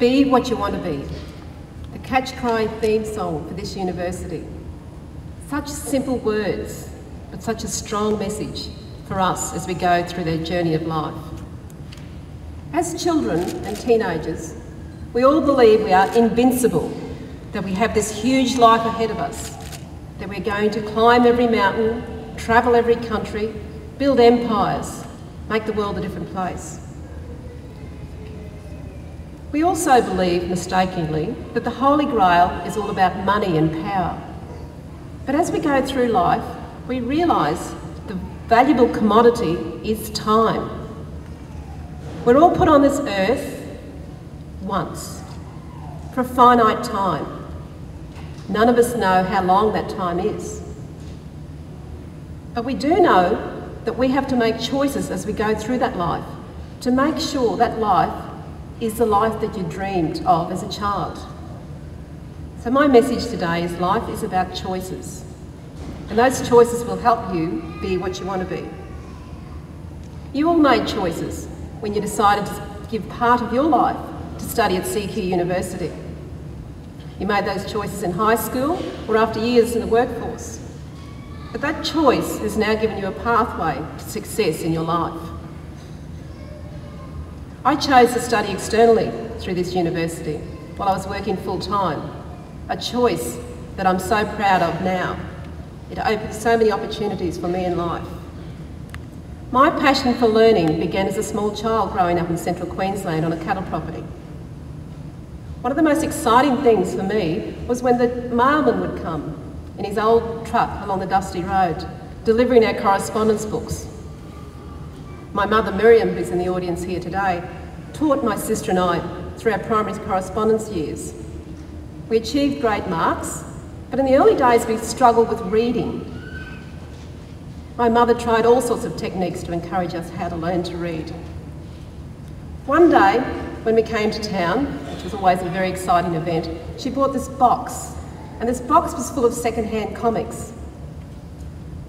Be what you want to be. The Catch Cry theme song for this university. Such simple words, but such a strong message for us as we go through their journey of life. As children and teenagers, we all believe we are invincible, that we have this huge life ahead of us, that we're going to climb every mountain, travel every country, build empires, make the world a different place. We also believe, mistakenly, that the Holy Grail is all about money and power. But as we go through life, we realise the valuable commodity is time. We're all put on this earth once, for a finite time. None of us know how long that time is. But we do know that we have to make choices as we go through that life to make sure that life is the life that you dreamed of as a child. So my message today is life is about choices. And those choices will help you be what you want to be. You all made choices when you decided to give part of your life to study at CQUniversity. You made those choices in high school or after years in the workforce. But that choice has now given you a pathway to success in your life. I chose to study externally through this university while I was working full-time, a choice that I'm so proud of now. It opened so many opportunities for me in life. My passion for learning began as a small child growing up in central Queensland on a cattle property. One of the most exciting things for me was when the mailman would come in his old truck along the dusty road, delivering our correspondence books. My mother, Miriam, who's in the audience here today, taught my sister and I through our primary correspondence years. We achieved great marks, but in the early days we struggled with reading. My mother tried all sorts of techniques to encourage us how to learn to read. One day, when we came to town, which was always a very exciting event, she bought this box, and this box was full of second-hand comics.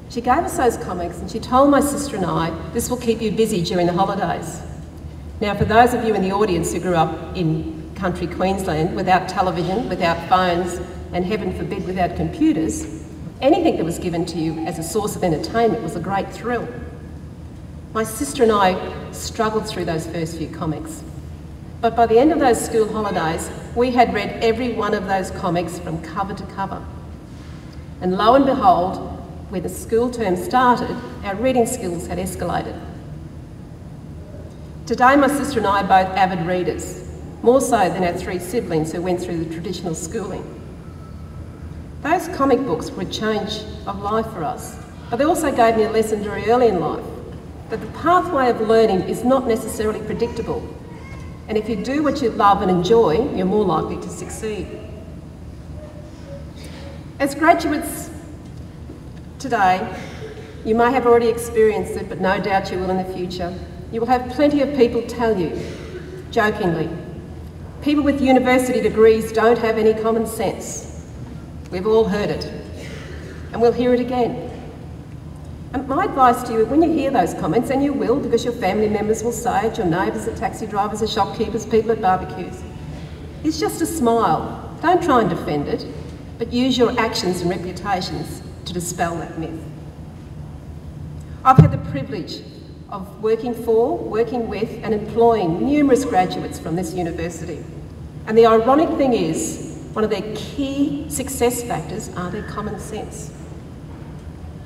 She gave us those comics and she told my sister and I, this will keep you busy during the holidays. Now, for those of you in the audience who grew up in country Queensland without television, without phones, and heaven forbid without computers, anything that was given to you as a source of entertainment was a great thrill. My sister and I struggled through those first few comics. But by the end of those school holidays, we had read every one of those comics from cover to cover. And lo and behold, when the school term started, our reading skills had escalated. Today, my sister and I are both avid readers, more so than our three siblings who went through the traditional schooling. Those comic books were a change of life for us, but they also gave me a lesson very early in life, that the pathway of learning is not necessarily predictable. And if you do what you love and enjoy, you're more likely to succeed. As graduates today, you may have already experienced it, but no doubt you will in the future. You will have plenty of people tell you, jokingly, people with university degrees don't have any common sense. We've all heard it, and we'll hear it again. And my advice to you, when you hear those comments, and you will, because your family members will say it, your neighbours, the taxi drivers, the shopkeepers, people at barbecues, is just to smile. Don't try and defend it, but use your actions and reputations to dispel that myth. I've had the privilege of working for, working with and employing numerous graduates from this university. And the ironic thing is, one of their key success factors are their common sense.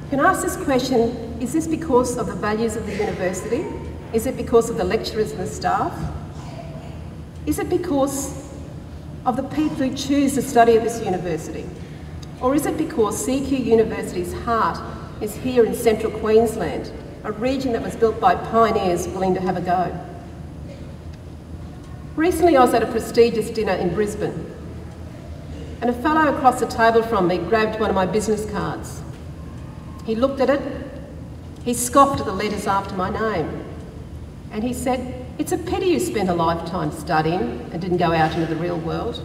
You can ask this question, is this because of the values of the university? Is it because of the lecturers and the staff? Is it because of the people who choose to study at this university? Or is it because CQUniversity's heart is here in central Queensland, a region that was built by pioneers willing to have a go? Recently I was at a prestigious dinner in Brisbane, and a fellow across the table from me grabbed one of my business cards. He looked at it, he scoffed at the letters after my name, and he said, "It's a pity you spent a lifetime studying and didn't go out into the real world."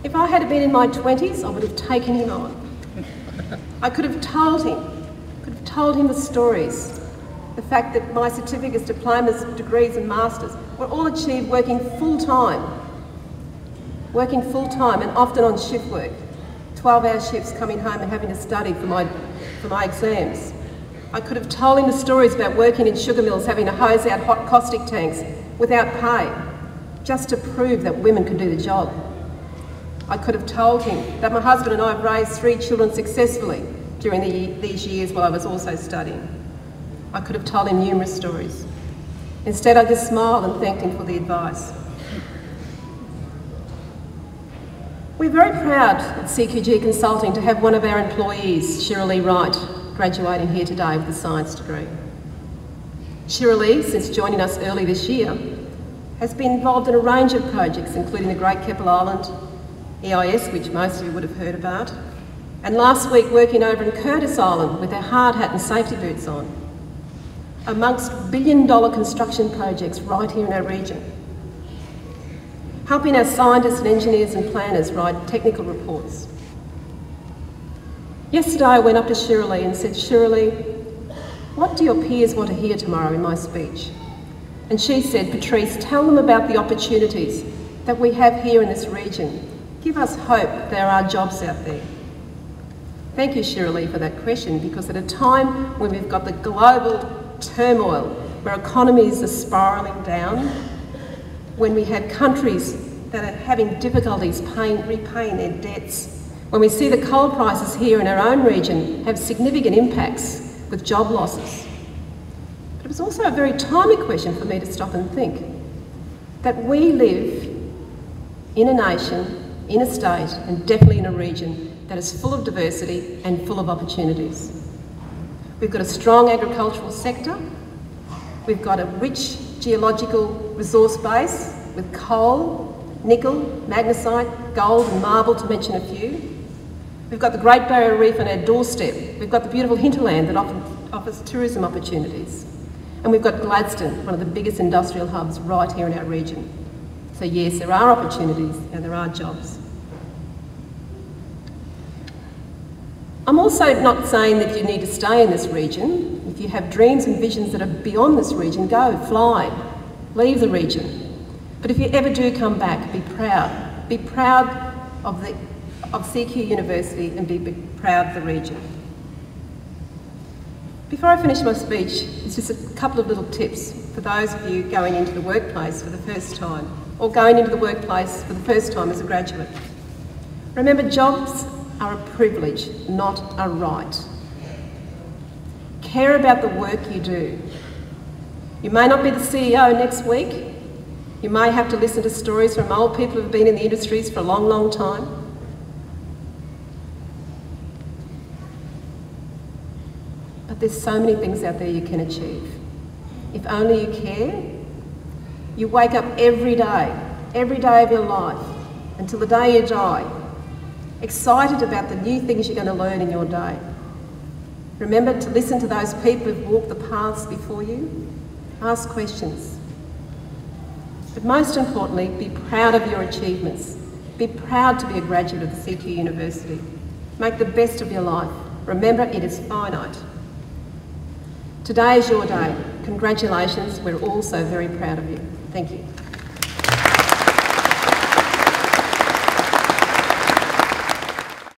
If I had been in my 20s, I would have taken him on. I could have told him the stories The fact that my certificates, diplomas, degrees and masters were all achieved working full-time and often on shift work, 12-hour shifts, coming home and having to study for my exams. I could have told him the stories about working in sugar mills, having to hose out hot caustic tanks without pay, just to prove that women could do the job. I could have told him that my husband and I have raised 3 children successfully during these years while I was also studying. I could have told him numerous stories. Instead, I just smiled and thanked him for the advice. We're very proud at CQG Consulting to have one of our employees, Shirley Wright, graduating here today with a science degree. Shirley, since joining us early this year, has been involved in a range of projects, including the Great Keppel Island, EIS, which most of you would have heard about, and last week working over in Curtis Island with her hard hat and safety boots on, amongst billion-dollar construction projects right here in our region, helping our scientists and engineers and planners write technical reports. Yesterday I went up to Shirley and said, "Shirley, what do your peers want to hear tomorrow in my speech?" And she said, "Patrice, tell them about the opportunities that we have here in this region. Give us hope there are jobs out there." Thank you, Shirley, for that question, because at a time when we've got the global turmoil, where economies are spiralling down, when we have countries that are having difficulties repaying their debts, when we see the coal prices here in our own region have significant impacts with job losses. But it was also a very timely question for me to stop and think that we live in a nation, in a state, and definitely in a region that is full of diversity and full of opportunities. We've got a strong agricultural sector, we've got a rich geological resource base with coal, nickel, magnesite, gold and marble, to mention a few. We've got the Great Barrier Reef on our doorstep. We've got the beautiful hinterland that offers tourism opportunities. And we've got Gladstone, one of the biggest industrial hubs right here in our region. So yes, there are opportunities and there are jobs. I'm also not saying that you need to stay in this region. If you have dreams and visions that are beyond this region, go, fly, leave the region. But if you ever do come back, be proud. Be proud of CQUniversity and be proud of the region. Before I finish my speech, it's just a couple of little tips for those of you going into the workplace for the first time, or going into the workplace for the first time as a graduate. Remember, jobs are a privilege, not a right. Care about the work you do. You may not be the CEO next week. You may have to listen to stories from old people who've been in the industries for a long, long time. But there's so many things out there you can achieve. If only you care, you wake up every day of your life, until the day you die, excited about the new things you're going to learn in your day. Remember to listen to those people who've walked the paths before you. Ask questions. But most importantly, be proud of your achievements. Be proud to be a graduate of the CQUniversity. Make the best of your life. Remember, it is finite. Today is your day. Congratulations, we're all so very proud of you. Thank you.